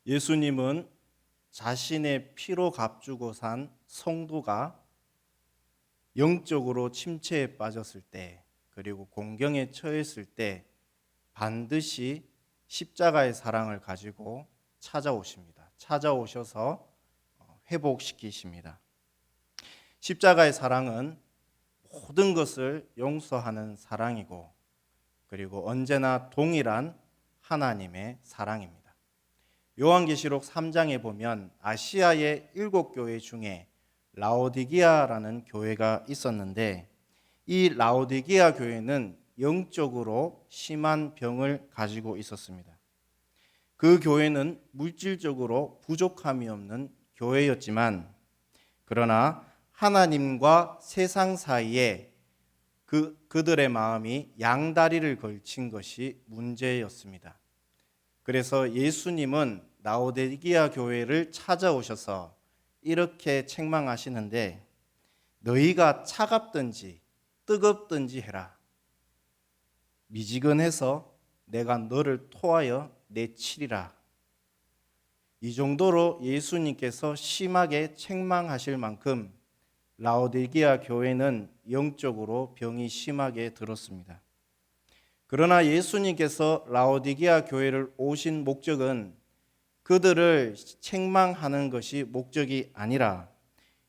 예수님은 자신의 피로 값주고 산 성도가 영적으로 침체에 빠졌을 때, 그리고 공경에 처했을 때 반드시 십자가의 사랑을 가지고 찾아오십니다. 찾아오셔서 회복시키십니다. 십자가의 사랑은 모든 것을 용서하는 사랑이고, 그리고 언제나 동일한 하나님의 사랑입니다. 요한계시록 3장에 보면 아시아의 7교회 중에 라오디게아라는 교회가 있었는데, 이 라오디게아 교회는 영적으로 심한 병을 가지고 있었습니다. 그 교회는 물질적으로 부족함이 없는 교회였지만, 그러나 하나님과 세상 사이에 그들의 마음이 양다리를 걸친 것이 문제였습니다. 그래서 예수님은 라오디게아 교회를 찾아오셔서 이렇게 책망하시는데, 너희가 차갑든지 뜨겁든지 해라. 미지근해서 내가 너를 토하여 내치리라. 이 정도로 예수님께서 심하게 책망하실 만큼 라오디게아 교회는 영적으로 병이 심하게 들었습니다. 그러나 예수님께서 라오디게아 교회를 오신 목적은 그들을 책망하는 것이 목적이 아니라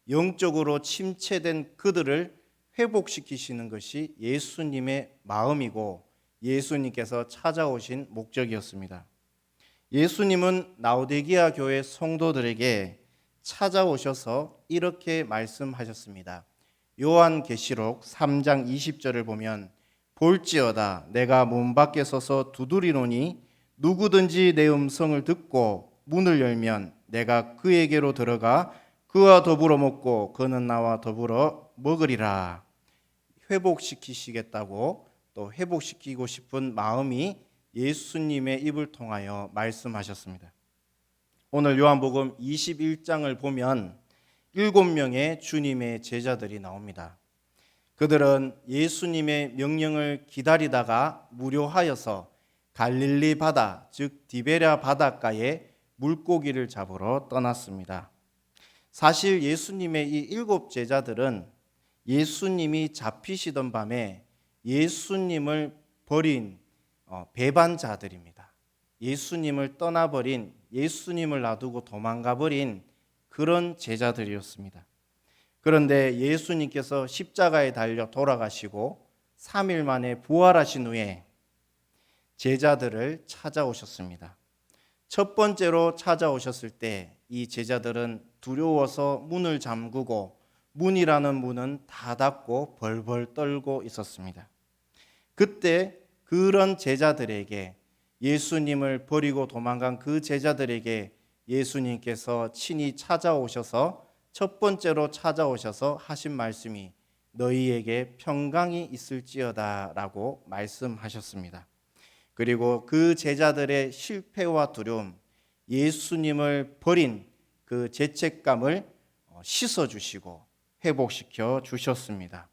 영적으로 침체된 그들을 회복시키시는 것이 예수님의 마음이고 예수님께서 찾아오신 목적이었습니다. 예수님은 라오디게아 교회 성도들에게 찾아오셔서 이렇게 말씀하셨습니다. 요한계시록 3장 20절을 보면 볼지어다 내가 문 밖에 서서 두드리노니 누구든지 내 음성을 듣고 문을 열면 내가 그에게로 들어가 그와 더불어 먹고 그는 나와 더불어 먹으리라. 회복시키시겠다고, 또 회복시키고 싶은 마음이 예수님의 입을 통하여 말씀하셨습니다. 오늘 요한복음 21장을 보면 7명의 주님의 제자들이 나옵니다. 그들은 예수님의 명령을 기다리다가 무료하여서 갈릴리 바다, 즉 디베랴 바닷가에 물고기를 잡으러 떠났습니다. 사실 예수님의 이 7 제자들은 예수님이 잡히시던 밤에 예수님을 버린 배반자들입니다. 예수님을 떠나버린, 예수님을 놔두고 도망가버린 그런 제자들이었습니다. 그런데 예수님께서 십자가에 달려 돌아가시고 3일 만에 부활하신 후에 제자들을 찾아오셨습니다. 첫 번째로 찾아오셨을 때 이 제자들은 두려워서 문을 잠그고 문이라는 문은 다 닫고 벌벌 떨고 있었습니다. 그때 그런 제자들에게, 예수님을 버리고 도망간 그 제자들에게 예수님께서 친히 찾아오셔서 첫 번째로 찾아오셔서 하신 말씀이 너희에게 평강이 있을지어다 라고 말씀하셨습니다. 그리고 그 제자들의 실패와 두려움, 예수님을 버린 그 죄책감을 씻어주시고 회복시켜 주셨습니다.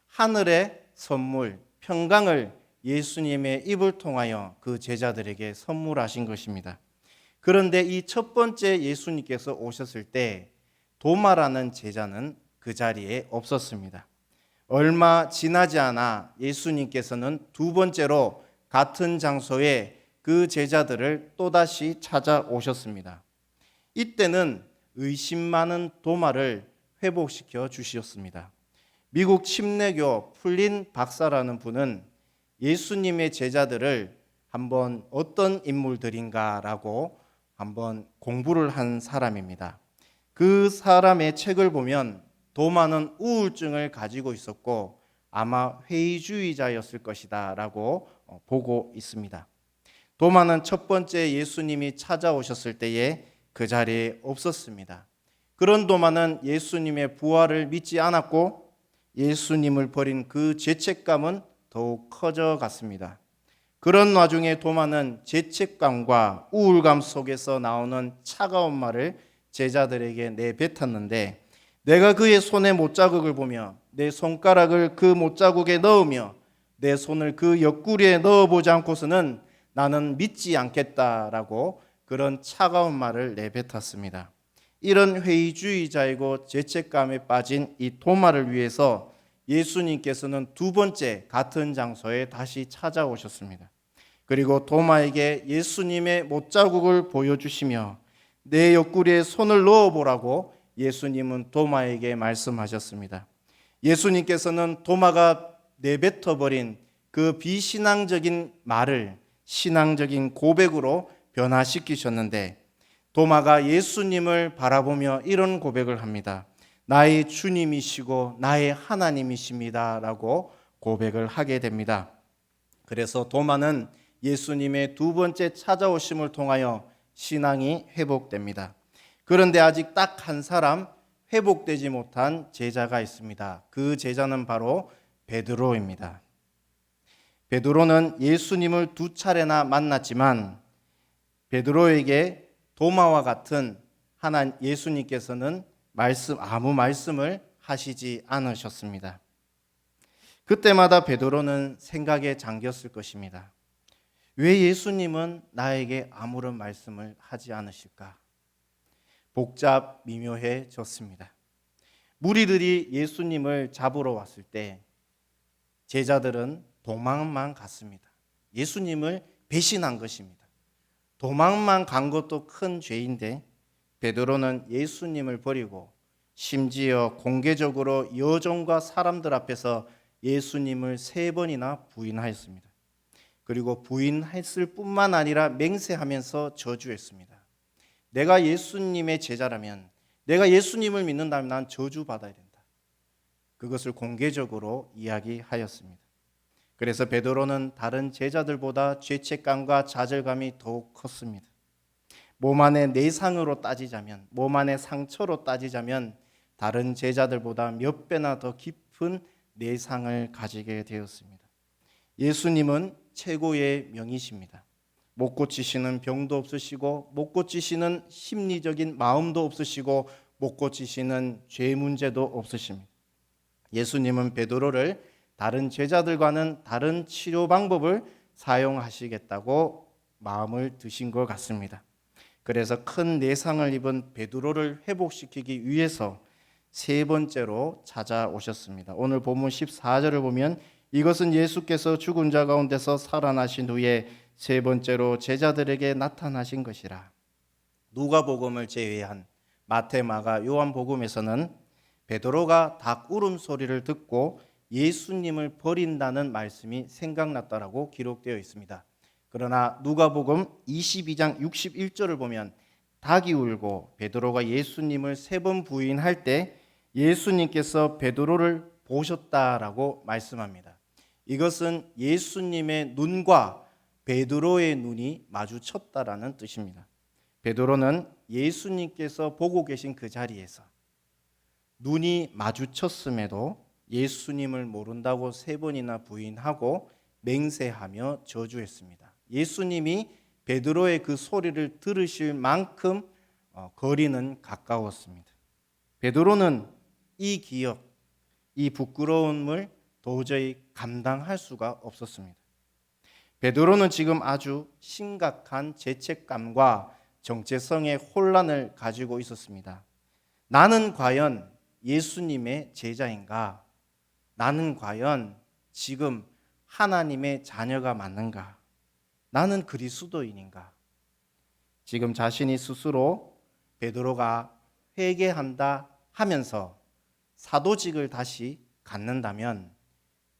하늘의 선물, 평강을 예수님의 입을 통하여 그 제자들에게 선물하신 것입니다. 그런데 이 첫 번째 예수님께서 오셨을 때 도마라는 제자는 그 자리에 없었습니다. 얼마 지나지 않아 예수님께서는 두 번째로 같은 장소에 그 제자들을 또다시 찾아오셨습니다. 이때는 의심 많은 도마를 회복시켜 주셨습니다. 미국 침례교 플린 박사라는 분은 예수님의 제자들을 한번 어떤 인물들인가라고 한번 공부를 한 사람입니다. 그 사람의 책을 보면 도마는 우울증을 가지고 있었고 아마 회의주의자였을 것이다 라고 보고 있습니다. 도마는 첫 번째 예수님이 찾아오셨을 때에 그 자리에 없었습니다. 그런 도마는 예수님의 부활을 믿지 않았고 예수님을 버린 그 죄책감은 더욱 커져갔습니다. 그런 와중에 도마는 죄책감과 우울감 속에서 나오는 차가운 말을 제자들에게 내뱉었는데, 내가 그의 손에 못자국을 보며 내 손가락을 그 못자국에 넣으며 내 손을 그 옆구리에 넣어보지 않고서는 나는 믿지 않겠다라고 그런 차가운 말을 내뱉었습니다. 이런 회의주의자이고 죄책감에 빠진 이 도마를 위해서 예수님께서는 두 번째 같은 장소에 다시 찾아오셨습니다. 그리고 도마에게 예수님의 못자국을 보여주시며 내 옆구리에 손을 넣어보라고 예수님은 도마에게 말씀하셨습니다. 예수님께서는 도마가 내뱉어버린 그 비신앙적인 말을 신앙적인 고백으로 변화시키셨는데, 도마가 예수님을 바라보며 이런 고백을 합니다. 나의 주님이시고 나의 하나님이십니다 라고 고백을 하게 됩니다. 그래서 도마는 예수님의 두 번째 찾아오심을 통하여 신앙이 회복됩니다. 그런데 아직 딱 한 사람 회복되지 못한 제자가 있습니다. 그 제자는 바로 베드로입니다. 베드로는 예수님을 두 차례나 만났지만 베드로에게 도마와 같은 예수님께서는 아무 말씀을 하시지 않으셨습니다. 그때마다 베드로는 생각에 잠겼을 것입니다. 왜 예수님은 나에게 아무런 말씀을 하지 않으실까? 복잡 미묘해졌습니다. 무리들이 예수님을 잡으러 왔을 때 제자들은 도망만 갔습니다. 예수님을 배신한 것입니다. 도망만 간 것도 큰 죄인데 베드로는 예수님을 버리고 심지어 공개적으로 여종과 사람들 앞에서 예수님을 3번이나 부인하였습니다. 그리고 부인했을 뿐만 아니라 맹세하면서 저주했습니다. 내가 예수님의 제자라면, 내가 예수님을 믿는다면 난 저주받아야 된다. 그것을 공개적으로 이야기하였습니다. 그래서 베드로는 다른 제자들보다 죄책감과 좌절감이 더욱 컸습니다. 몸 안의 내상으로 따지자면, 몸 안의 상처로 따지자면 다른 제자들보다 몇 배나 더 깊은 내상을 가지게 되었습니다. 예수님은 최고의 명이십니다. 못 고치시는 병도 없으시고, 못 고치시는 심리적인 마음도 없으시고, 못 고치시는 죄 문제도 없으십니다. 예수님은 베드로를 다른 제자들과는 다른 치료 방법을 사용하시겠다고 마음을 드신 것 같습니다. 그래서 큰 내상을 입은 베드로를 회복시키기 위해서 3번째로 찾아오셨습니다. 오늘 본문 14절을 보면 이것은 예수께서 죽은 자 가운데서 살아나신 후에 3번째로 제자들에게 나타나신 것이라. 누가복음을 제외한 마태, 마가, 요한복음에서는 베드로가 닭 울음소리를 듣고 예수님을 버린다는 말씀이 생각났다라고 기록되어 있습니다. 그러나 누가복음 22장 61절을 보면 닭이 울고 베드로가 예수님을 3번 부인할 때 예수님께서 베드로를 보셨다라고 말씀합니다. 이것은 예수님의 눈과 베드로의 눈이 마주쳤다라는 뜻입니다. 베드로는 예수님께서 보고 계신 그 자리에서 눈이 마주쳤음에도 예수님을 모른다고 3번이나 부인하고 맹세하며 저주했습니다. 예수님이 베드로의 그 소리를 들으실 만큼 거리는 가까웠습니다. 베드로는 이 기억, 이 부끄러움을 도저히 감당할 수가 없었습니다. 베드로는 지금 아주 심각한 죄책감과 정체성의 혼란을 가지고 있었습니다. 나는 과연 예수님의 제자인가? 나는 과연 지금 하나님의 자녀가 맞는가? 나는 그리스도인인가? 지금 자신이 스스로 베드로가 회개한다 하면서 사도직을 다시 갖는다면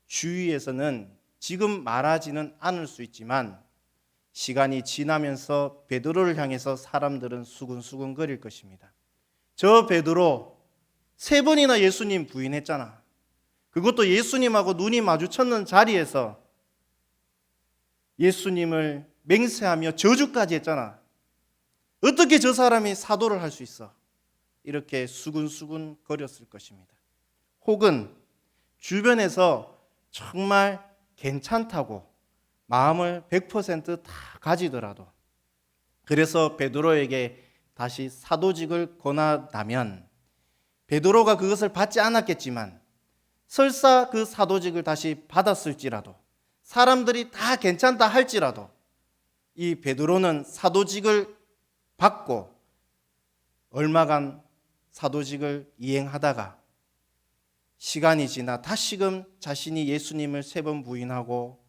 주위에서는 지금 말하지는 않을 수 있지만 시간이 지나면서 베드로를 향해서 사람들은 수근수근 거릴 것입니다. 저 베드로 3번이나 예수님 부인했잖아. 그것도 예수님하고 눈이 마주쳤는 자리에서 예수님을 맹세하며 저주까지 했잖아. 어떻게 저 사람이 사도를 할 수 있어? 이렇게 수근수근 거렸을 것입니다. 혹은 주변에서 정말 괜찮다고 마음을 100% 다 가지더라도, 그래서 베드로에게 다시 사도직을 권한다면 베드로가 그것을 받지 않았겠지만 설사 그 사도직을 다시 받았을지라도, 사람들이 다 괜찮다 할지라도 이 베드로는 사도직을 받고 얼마간 사도직을 이행하다가 시간이 지나 다시금 자신이 예수님을 3번 부인하고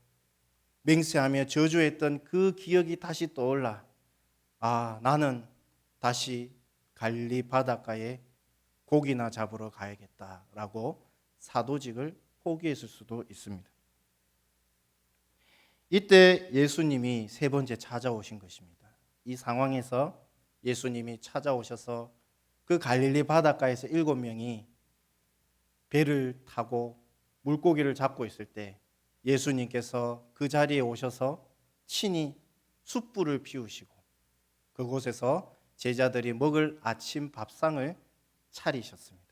맹세하며 저주했던 그 기억이 다시 떠올라 나는 다시 갈릴리 바닷가에 고기나 잡으러 가야겠다라고 사도직을 포기했을 수도 있습니다. 이때 예수님이 3번째 찾아오신 것입니다. 이 상황에서 예수님이 찾아오셔서 그 갈릴리 바닷가에서 7명이 배를 타고 물고기를 잡고 있을 때 예수님께서 그 자리에 오셔서 친히 숯불을 피우시고 그곳에서 제자들이 먹을 아침 밥상을 차리셨습니다.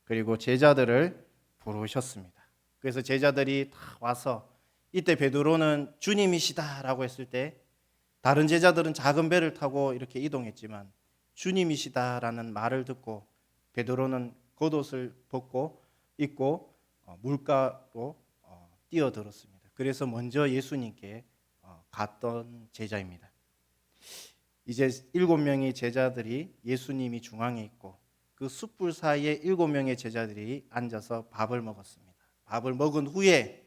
그리고 제자들을 부르셨습니다. 그래서 제자들이 다 와서 이때 베드로는 주님이시다라고 했을 때 다른 제자들은 작은 배를 타고 이렇게 이동했지만 주님이시다라는 말을 듣고 베드로는 겉옷을 벗고 입고 물가로 뛰어들었습니다. 그래서 먼저 예수님께 갔던 제자입니다. 이제 7명의 제자들이 예수님이 중앙에 있고 그 숯불 사이에 7명의 제자들이 앉아서 밥을 먹었습니다. 밥을 먹은 후에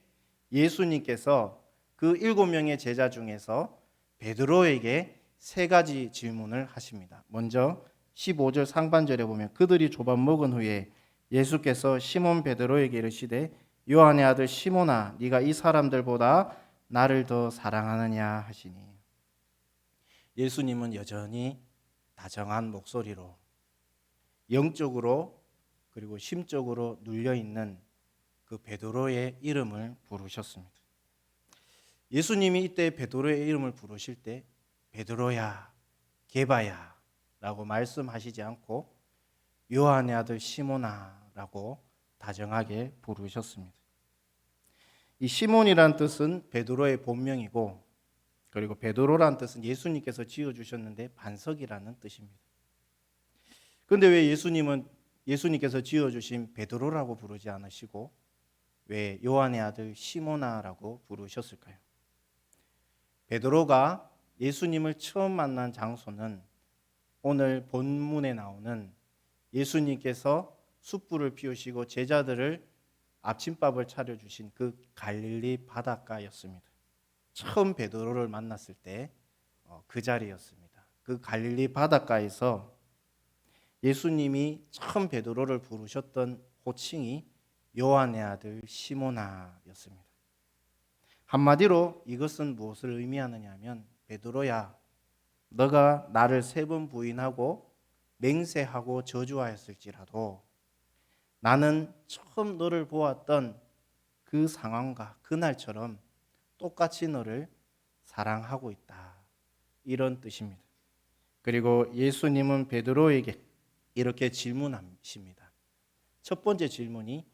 예수님께서 그 7명의 제자 중에서 베드로에게 3가지 질문을 하십니다. 먼저 15절 상반절에 보면 그들이 조밥 먹은 후에 예수께서 시몬 베드로에게 이르시되 요한의 아들 시몬아 네가 이 사람들보다 나를 더 사랑하느냐 하시니 예수님은 여전히 다정한 목소리로 영적으로 그리고 심적으로 눌려있는 그 베드로의 이름을 부르셨습니다. 예수님이 이때 베드로의 이름을 부르실 때 베드로야 게바야 라고 말씀하시지 않고 요한의 아들 시몬아 라고 다정하게 부르셨습니다. 이 시몬이란 뜻은 베드로의 본명이고 그리고 베드로란 뜻은 예수님께서 지어주셨는데 반석이라는 뜻입니다. 그런데 왜 예수님께서 지어주신 베드로라고 부르지 않으시고 왜 요한의 아들 시몬아라고 부르셨을까요? 베드로가 예수님을 처음 만난 장소는 오늘 본문에 나오는 예수님께서 숯불을 피우시고 제자들을 아침밥을 차려주신 그 갈릴리 바닷가였습니다. 처음 베드로를 만났을 때 그 자리였습니다. 그 갈릴리 바닷가에서 예수님이 처음 베드로를 부르셨던 호칭이 요한의 아들 시몬아였습니다. 한마디로 이것은 무엇을 의미하느냐 하면 베드로야 너가 나를 3번 부인하고 맹세하고 저주하였을지라도 나는 처음 너를 보았던 그 상황과 그날처럼 똑같이 너를 사랑하고 있다. 이런 뜻입니다. 그리고 예수님은 베드로에게 이렇게 질문하십니다. 첫 번째 질문이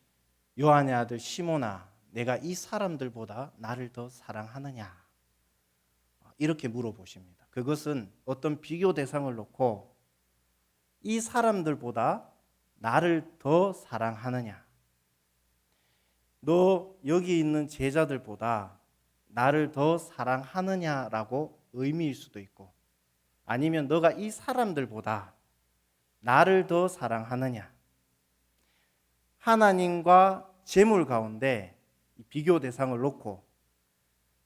요한의 아들 시몬아 내가 이 사람들보다 나를 더 사랑하느냐 이렇게 물어보십니다. 그것은 어떤 비교 대상을 놓고 이 사람들보다 나를 더 사랑하느냐 너 여기 있는 제자들보다 나를 더 사랑하느냐라고 의미일 수도 있고 아니면 너가 이 사람들보다 나를 더 사랑하느냐 하나님과 재물 가운데 비교 대상을 놓고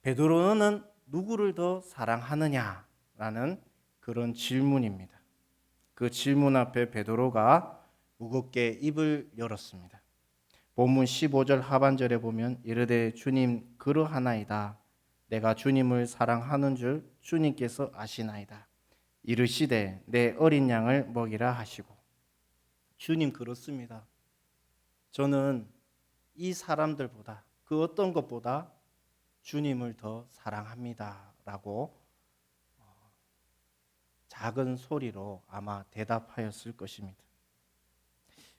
베드로는 누구를 더 사랑하느냐라는 그런 질문입니다. 그 질문 앞에 베드로가 무겁게 입을 열었습니다. 본문 15절 하반절에 보면 이르되 주님 그러하나이다. 내가 주님을 사랑하는 줄 주님께서 아시나이다. 이르시되 내 어린 양을 먹이라 하시고 주님 그렇습니다. 저는 이 사람들보다 그 어떤 것보다 주님을 더 사랑합니다 라고 작은 소리로 아마 대답하였을 것입니다.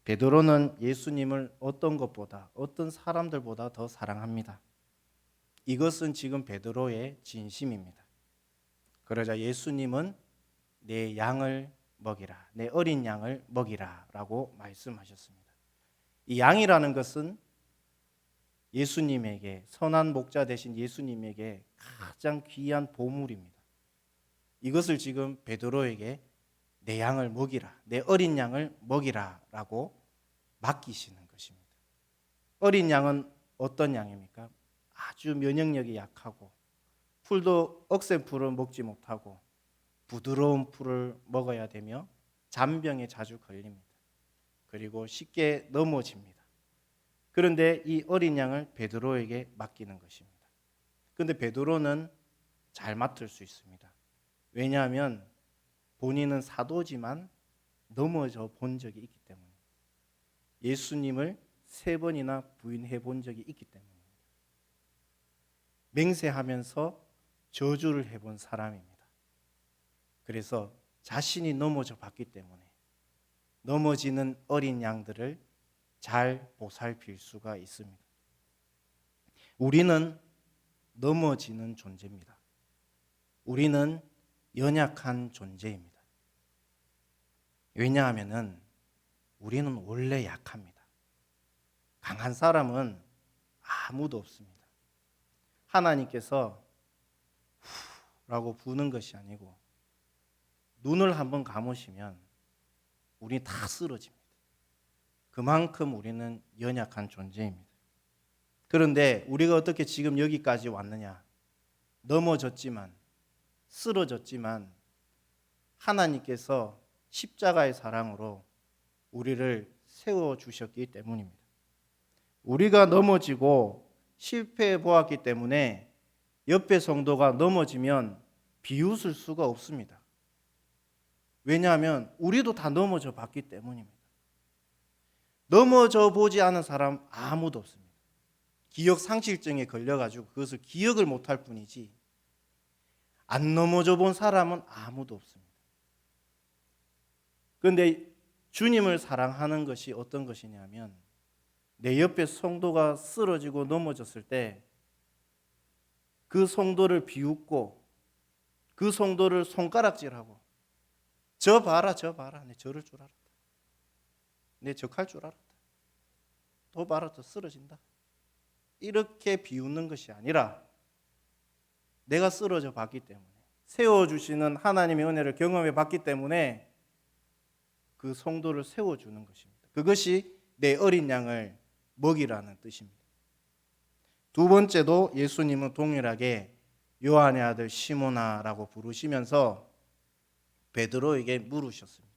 베드로는 예수님을 어떤 것보다 어떤 사람들보다 더 사랑합니다. 이것은 지금 베드로의 진심입니다. 그러자 예수님은 내 양을 먹이라 내 어린 양을 먹이라 라고 말씀하셨습니다. 이 양이라는 것은 예수님에게 선한 목자 되신 예수님에게 가장 귀한 보물입니다. 이것을 지금 베드로에게 내 양을 먹이라, 내 어린 양을 먹이라라고 맡기시는 것입니다. 어린 양은 어떤 양입니까? 아주 면역력이 약하고 풀도 억센 풀을 먹지 못하고 부드러운 풀을 먹어야 되며 잔병에 자주 걸립니다. 그리고 쉽게 넘어집니다. 그런데 이 어린 양을 베드로에게 맡기는 것입니다. 그런데 베드로는 잘 맡을 수 있습니다. 왜냐하면 본인은 사도지만 넘어져 본 적이 있기 때문입니다. 예수님을 3번이나 부인해 본 적이 있기 때문입니다. 맹세하면서 저주를 해본 사람입니다. 그래서 자신이 넘어져 봤기 때문에 넘어지는 어린 양들을 잘 보살필 수가 있습니다. 우리는 넘어지는 존재입니다. 우리는 연약한 존재입니다. 왜냐하면 우리는 원래 약합니다. 강한 사람은 아무도 없습니다. 하나님께서 후라고 부는 것이 아니고 눈을 한번 감으시면 우리 다 쓰러집니다. 그만큼 우리는 연약한 존재입니다. 그런데 우리가 어떻게 지금 여기까지 왔느냐? 넘어졌지만, 쓰러졌지만 하나님께서 십자가의 사랑으로 우리를 세워주셨기 때문입니다. 우리가 넘어지고 실패해 보았기 때문에 옆에 성도가 넘어지면 비웃을 수가 없습니다. 왜냐하면 우리도 다 넘어져 봤기 때문입니다. 넘어져 보지 않은 사람 아무도 없습니다. 기억 상실증에 걸려가지고 그것을 기억을 못할 뿐이지 안 넘어져 본 사람은 아무도 없습니다. 그런데 주님을 사랑하는 것이 어떤 것이냐면 내 옆에 성도가 쓰러지고 넘어졌을 때 그 성도를 비웃고 그 성도를 손가락질하고 저 봐라 내 저럴 줄 알았다. 내 저할 줄 알았다. 또 봐라 더 쓰러진다. 이렇게 비웃는 것이 아니라 내가 쓰러져 봤기 때문에 세워주시는 하나님의 은혜를 경험해 봤기 때문에 그 성도를 세워주는 것입니다. 그것이 내 어린 양을 먹이라는 뜻입니다. 두 번째도 예수님은 동일하게 요한의 아들 시몬아라고 부르시면서 베드로에게 물으셨습니다.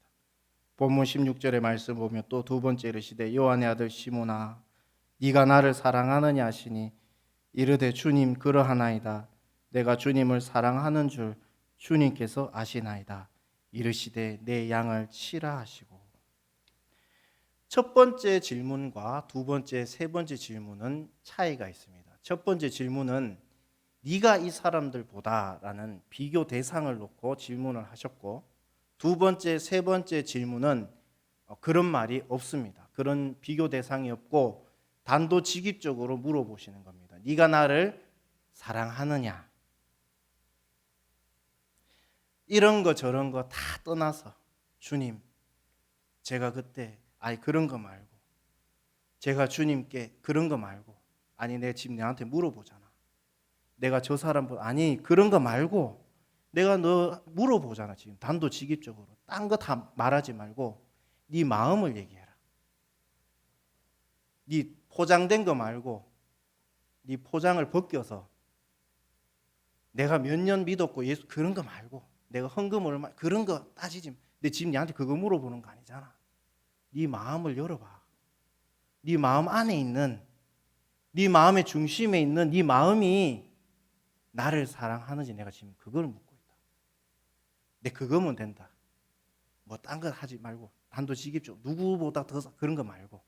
본문 16절의 말씀 보면 또 두 번째 이르시되 요한의 아들 시몬아 네가 나를 사랑하느냐 하시니 이르되 주님 그러하나이다. 내가 주님을 사랑하는 줄 주님께서 아시나이다. 이르시되 내 양을 치라 하시고. 첫 번째 질문과 두 번째, 세 번째 질문은 차이가 있습니다. 첫 번째 질문은 네가 이 사람들보다라는 비교 대상을 놓고 질문을 하셨고 두 번째, 세 번째 질문은 그런 말이 없습니다. 그런 비교 대상이 없고 단도직입적으로 물어보시는 겁니다. 네가 나를 사랑하느냐? 이런 거 저런 거 다 떠나서 주님, 제가 그때 그런 거 말고 제가 주님께 그런 거 말고 내 지금 내한테 물어보잖아. 내가 저 사람보다 그런 거 말고 내가 너 물어보잖아. 지금 단도직입적으로 딴 거 다 말하지 말고 네 마음을 얘기해라. 네 포장된 거 말고 네 포장을 벗겨서 내가 몇 년 믿었고 예수 그런 거 말고 내가 헌금 얼마 그런 거 따지지. 근데 지금 내한테 그거 물어보는 거 아니잖아. 네 마음을 열어봐. 네 마음 안에 있는 네 마음의 중심에 있는 네 마음이 나를 사랑하는지 내가 지금 그걸 묻고 있다. 근데 그거면 된다. 뭐 딴 거 하지 말고 단도직입적으로 누구보다 더 그런 거 말고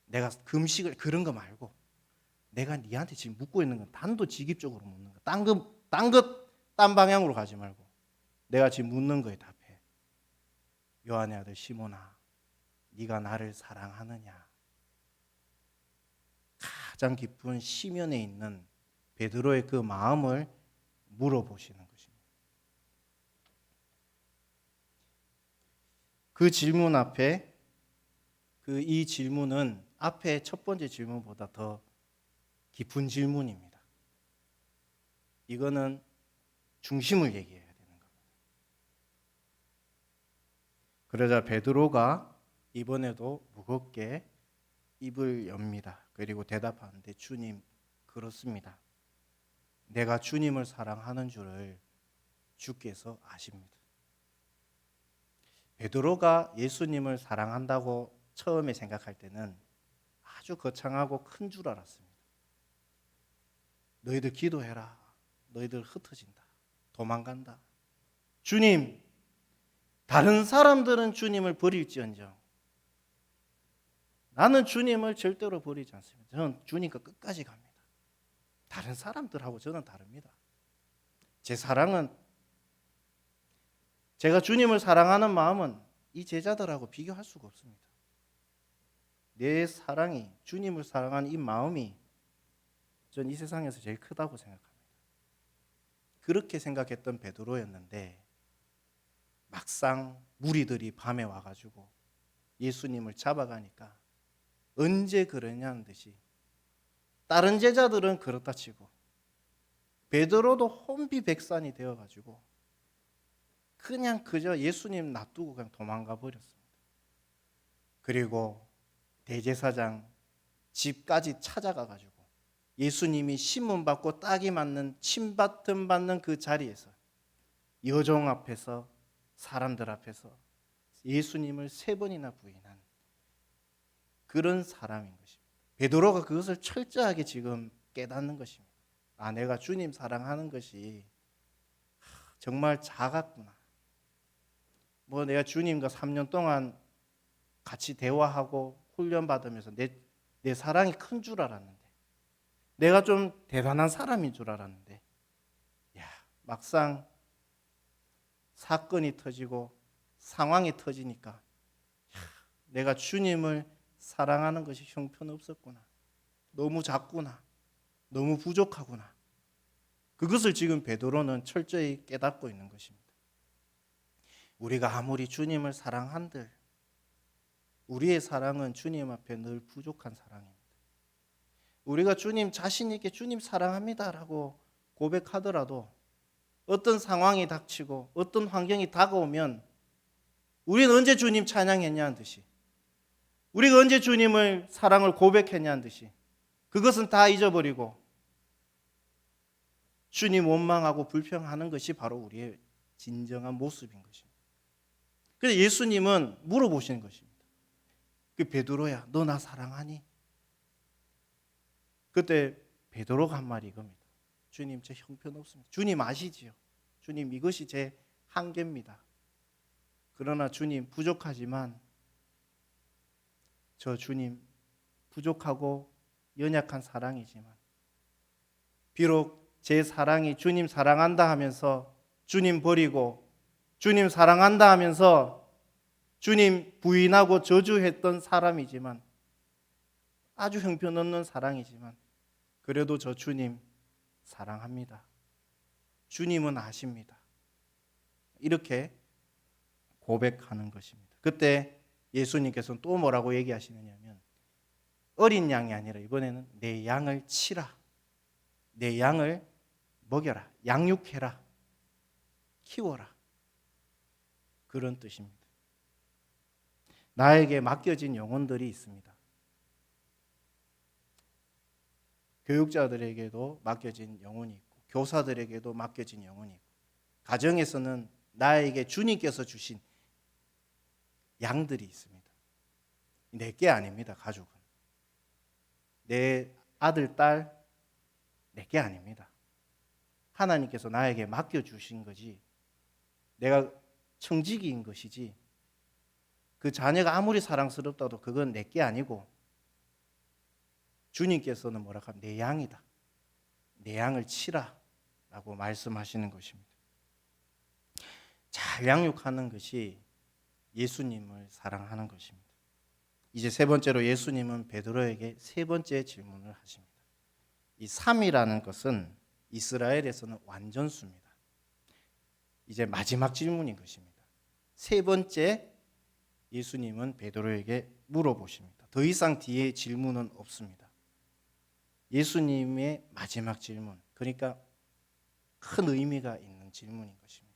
내가 금식을 그런 거 말고 내가 네한테 지금 묻고 있는 건 단도직입적으로 묻는 거. 딴 방향으로 가지 말고 내가 지금 묻는 거에 답해. 요한의 아들 시몬아, 네가 나를 사랑하느냐? 가장 깊은 시면에 있는 베드로의 그 마음을 물어보시는 것입니다. 그 질문 앞에 이 질문은 앞에 첫 번째 질문보다 더 깊은 질문입니다. 이거는 중심을 얘기해야 되는 겁니다. 그러자 베드로가 이번에도 무겁게 입을 엽니다. 그리고 대답하는데 주님, 그렇습니다. 내가 주님을 사랑하는 줄을 주께서 아십니다. 베드로가 예수님을 사랑한다고 처음에 생각할 때는 아주 거창하고 큰 줄 알았습니다. 너희들 기도해라. 너희들 흩어진다. 도망간다. 주님, 다른 사람들은 주님을 버릴지언정 나는 주님을 절대로 버리지 않습니다. 저는 주님과 끝까지 갑니다. 다른 사람들하고 저는 다릅니다. 제 사랑은, 제가 주님을 사랑하는 마음은 이 제자들하고 비교할 수가 없습니다. 내 사랑이, 주님을 사랑하는 이 마음이 전 이 세상에서 제일 크다고 생각합니다. 그렇게 생각했던 베드로였는데 막상 무리들이 밤에 와가지고 예수님을 잡아가니까 언제 그러냐는 듯이 다른 제자들은 그렇다 치고 베드로도 혼비백산이 되어가지고 그냥 그저 예수님 놔두고 그냥 도망가 버렸습니다. 그리고 대제사장 집까지 찾아가가지고 예수님이 신문받고 딱이 맞는 침받음 받는 그 자리에서 여종 앞에서 사람들 앞에서 예수님을 3번이나 부인한 그런 사람인 것입니다. 베드로가 그것을 철저하게 지금 깨닫는 것입니다. 아, 내가 주님 사랑하는 것이 정말 작았구나. 뭐 내가 주님과 3년 동안 같이 대화하고 훈련받으면서 내 사랑이 큰 줄 알았는데, 내가 좀 대단한 사람인 줄 알았는데, 막상 사건이 터지고 상황이 터지니까 내가 주님을 사랑하는 것이 형편없었구나. 너무 작구나. 너무 부족하구나. 그것을 지금 베드로는 철저히 깨닫고 있는 것입니다. 우리가 아무리 주님을 사랑한들 우리의 사랑은 주님 앞에 늘 부족한 사랑입니다. 우리가 주님 자신 있게 주님 사랑합니다라고 고백하더라도 어떤 상황이 닥치고 어떤 환경이 다가오면 우리는 언제 주님 찬양했냐는 듯이, 우리가 언제 주님을 사랑을 고백했냐는 듯이 그것은 다 잊어버리고 주님 원망하고 불평하는 것이 바로 우리의 진정한 모습인 것입니다. 그래서 예수님은 물어보시는 것입니다. 그 베드로야, 너 나 사랑하니? 그때 베드로가 한 말이 이겁니다. 주님, 제 형편없습니다. 주님 아시지요? 주님, 이것이 제 한계입니다. 그러나 주님, 부족하지만 저 주님, 부족하고 연약한 사랑이지만 비록 제 사랑이 주님 사랑한다 하면서 주님 버리고 주님 사랑한다 하면서 주님 부인하고 저주했던 사람이지만, 아주 형편없는 사랑이지만 그래도 저 주님 사랑합니다. 주님은 아십니다. 이렇게 고백하는 것입니다. 그때 예수님께서는 또 뭐라고 얘기하시느냐면, 어린 양이 아니라 이번에는 내 양을 치라. 내 양을 먹여라. 양육해라. 키워라. 그런 뜻입니다. 나에게 맡겨진 영혼들이 있습니다. 교육자들에게도 맡겨진 영혼이 있고 교사들에게도 맡겨진 영혼이 있고 가정에서는 나에게 주님께서 주신 양들이 있습니다. 내게 아닙니다. 가족은 내 아들, 딸 내게 아닙니다. 하나님께서 나에게 맡겨주신 거지, 내가 청지기인 것이지, 그 자녀가 아무리 사랑스럽다도 그건 내게 아니고 주님께서는 뭐라 하면 내 양이다. 내 양을 치라 라고 말씀하시는 것입니다. 잘 양육하는 것이 예수님을 사랑하는 것입니다. 이제 세 번째로 예수님은 베드로에게 세 번째 질문을 하십니다. 이 3이라는 것은 이스라엘에서는 완전수입니다. 이제 마지막 질문인 것입니다. 세 번째 예수님은 베드로에게 물어보십니다. 더 이상 뒤에 질문은 없습니다. 예수님의 마지막 질문, 그러니까 큰 의미가 있는 질문인 것입니다.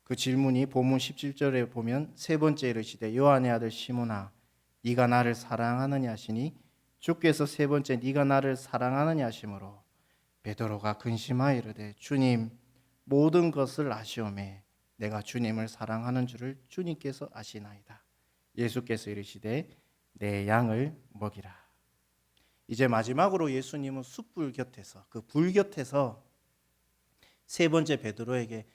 그 질문이 본문 17절에 보면 세 번째 이르시되 요한의 아들 시몬아 네가 나를 사랑하느냐 하시니 주께서 세 번째 네가 나를 사랑하느냐 하심으로 베드로가 근심하여 이르되 주님 모든 것을 아시오매 내가 주님을 사랑하는 줄을 주님께서 아시나이다. 예수께서 이르시되 내 양을 먹이라. 이제 마지막으로 예수님은 숯불 곁에서 그 불 곁에서 세 번째 베드로에게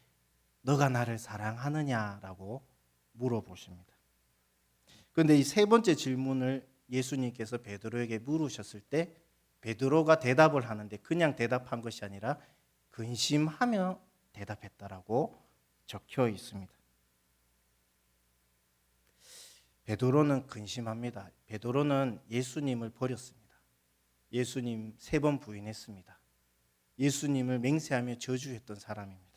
너가 나를 사랑하느냐라고 물어보십니다. 그런데 이 세 번째 질문을 예수님께서 베드로에게 물으셨을 때 베드로가 대답을 하는데 그냥 대답한 것이 아니라 근심하며 대답했다라고 적혀 있습니다. 베드로는 근심합니다. 베드로는 예수님을 버렸습니다. 예수님 3번 부인했습니다. 예수님을 맹세하며 저주했던 사람입니다.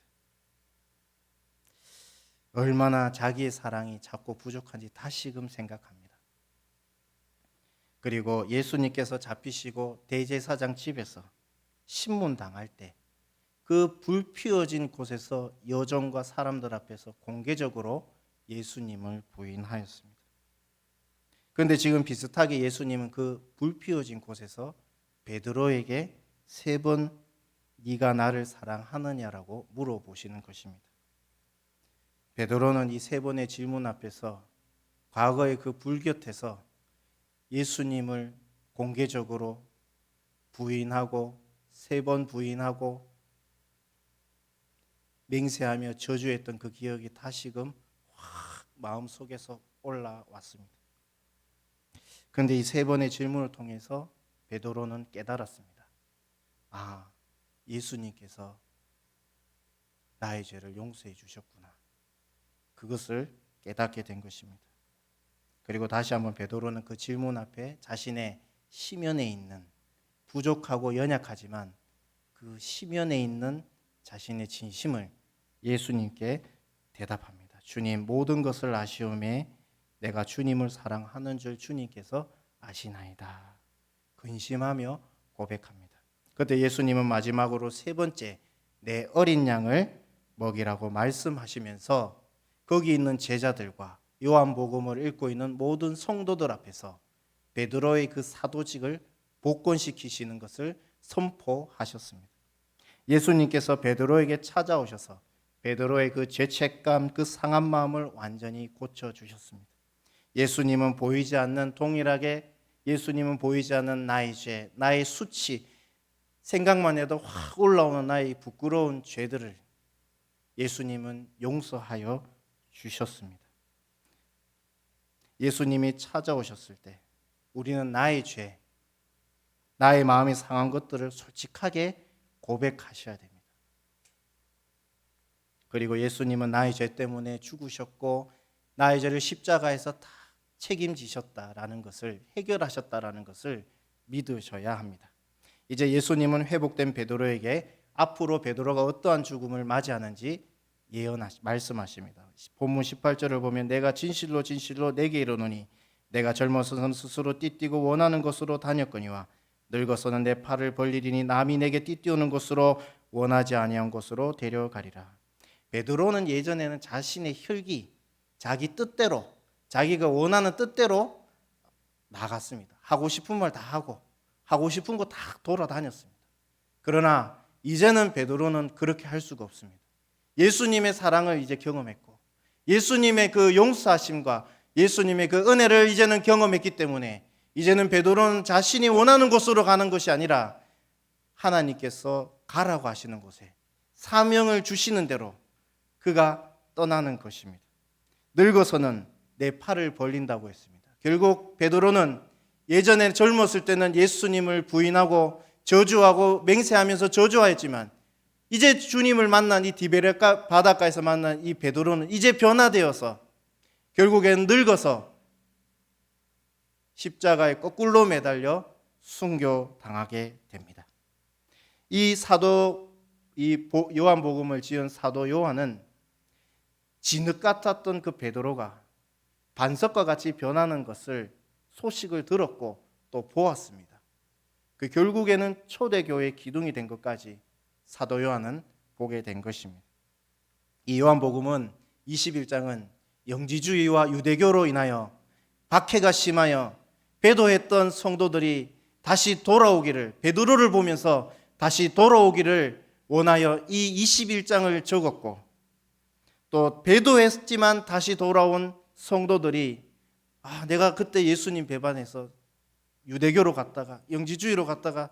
얼마나 자기의 사랑이 작고 부족한지 다시금 생각합니다. 그리고 예수님께서 잡히시고 대제사장 집에서 신문당할 때 그 불 피워진 곳에서 여종과 사람들 앞에서 공개적으로 예수님을 부인하였습니다. 그런데 지금 비슷하게 예수님은 그 불 피워진 곳에서 베드로에게 3번 네가 나를 사랑하느냐라고 물어보시는 것입니다. 베드로는 이 3번의 질문 앞에서 과거의 그 불 곁에서 예수님을 공개적으로 부인하고 3번 부인하고 맹세하며 저주했던 그 기억이 다시금 확 마음속에서 올라왔습니다. 그런데 이 3번의 질문을 통해서 베드로는 깨달았습니다. 아, 예수님께서 나의 죄를 용서해 주셨구나. 그것을 깨닫게 된 것입니다. 그리고 다시 한번 베드로는 그 질문 앞에 자신의 시면에 있는 부족하고 연약하지만 그 시면에 있는 자신의 진심을 예수님께 대답합니다. 주님 모든 것을 아시오매 내가 주님을 사랑하는 줄 주님께서 아시나이다. 근심하며 고백합니다. 그때 예수님은 마지막으로 3번째 내 어린 양을 먹이라고 말씀하시면서 거기 있는 제자들과 요한복음을 읽고 있는 모든 성도들 앞에서 베드로의 그 사도직을 복권시키시는 것을 선포하셨습니다. 예수님께서 베드로에게 찾아오셔서 베드로의 그 죄책감, 그 상한 마음을 완전히 고쳐주셨습니다. 예수님은 보이지 않는 동일하게 예수님은 보이지 않는 나의 죄, 나의 수치, 생각만 해도 확 올라오는 나의 부끄러운 죄들을 예수님은 용서하여 주셨습니다. 예수님이 찾아오셨을 때 우리는 나의 죄, 나의 마음이 상한 것들을 솔직하게 고백하셔야 됩니다. 그리고 예수님은 나의 죄 때문에 죽으셨고 나의 죄를 십자가에서 다 책임지셨다라는 것을 해결하셨다라는 것을 믿으셔야 합니다. 이제 예수님은 회복된 베드로에게 앞으로 베드로가 어떠한 죽음을 맞이하는지 말씀하십니다. 본문 18절을 보면 내가 진실로 진실로 내게 이르노니 내가 젊어서는 스스로 띠뛰고 원하는 곳으로 다녔거니와 늙어서는 내 팔을 벌리리니 남이 내게 띠띠우는 곳으로 원하지 아니한 곳으로 데려가리라. 베드로는 예전에는 자신의 혈기, 자기 뜻대로 자기가 원하는 뜻대로 나갔습니다. 하고 싶은 말 다 하고 하고 싶은 거 다 돌아다녔습니다. 그러나 이제는 베드로는 그렇게 할 수가 없습니다. 예수님의 사랑을 이제 경험했고 예수님의 그 용서하심과 예수님의 그 은혜를 이제는 경험했기 때문에 이제는 베드로는 자신이 원하는 곳으로 가는 것이 아니라 하나님께서 가라고 하시는 곳에 사명을 주시는 대로 그가 떠나는 것입니다. 늙어서는 내 팔을 벌린다고 했습니다. 결국 베드로는 예전에 젊었을 때는 예수님을 부인하고 저주하고 맹세하면서 저주하였지만 이제 주님을 만난 이 디베레아 바닷가에서 만난 이 베드로는 이제 변화되어서 결국엔 늙어서 십자가에 거꾸로 매달려 순교당하게 됩니다. 이 요한복음을 지은 사도 요한은 진흙 같았던 그 베드로가 반석과 같이 변하는 것을 소식을 들었고 또 보았습니다. 그 결국에는 초대교회의 기둥이 된 것까지 사도 요한은 보게 된 것입니다. 이 요한복음은 21장은 영지주의와 유대교로 인하여 박해가 심하여 배도했던 성도들이 다시 돌아오기를, 베드로를 보면서 다시 돌아오기를 원하여 이 21장을 적었고, 또 배도했지만 다시 돌아온 성도들이 내가 그때 예수님 배반해서 유대교로 갔다가 영지주의로 갔다가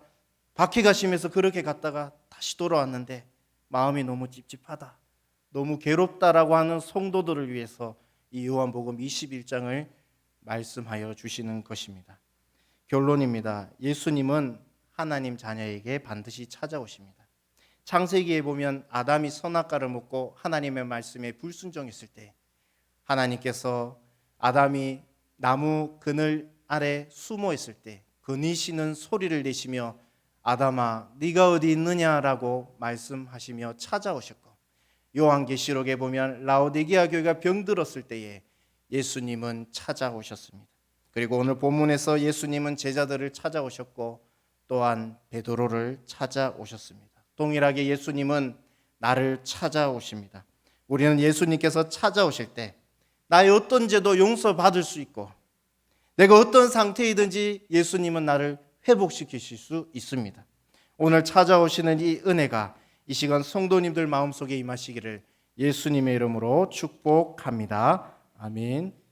박해가 심해서 그렇게 갔다가 다시 돌아왔는데 마음이 너무 찝찝하다, 너무 괴롭다라고 하는 성도들을 위해서 이 요한복음 21장을 말씀하여 주시는 것입니다. 결론입니다. 예수님은 하나님 자녀에게 반드시 찾아오십니다. 창세기에 보면 아담이 선악과를 먹고 하나님의 말씀에 불순종했을 때 하나님께서 아담이 나무 그늘 아래 숨어 있을 때 거니시는 소리를 내시며 아담아 네가 어디 있느냐라고 말씀하시며 찾아오셨고, 요한계시록에 보면 라오디게아 교회가 병들었을 때에 예수님은 찾아오셨습니다. 그리고 오늘 본문에서 예수님은 제자들을 찾아오셨고 또한 베드로를 찾아오셨습니다. 동일하게 예수님은 나를 찾아오십니다. 우리는 예수님께서 찾아오실 때 나의 어떤 죄도 용서받을 수 있고 내가 어떤 상태이든지 예수님은 나를 회복시키실 수 있습니다. 오늘 찾아오시는 이 은혜가 이 시간 성도님들 마음속에 임하시기를 예수님의 이름으로 축복합니다. 아멘.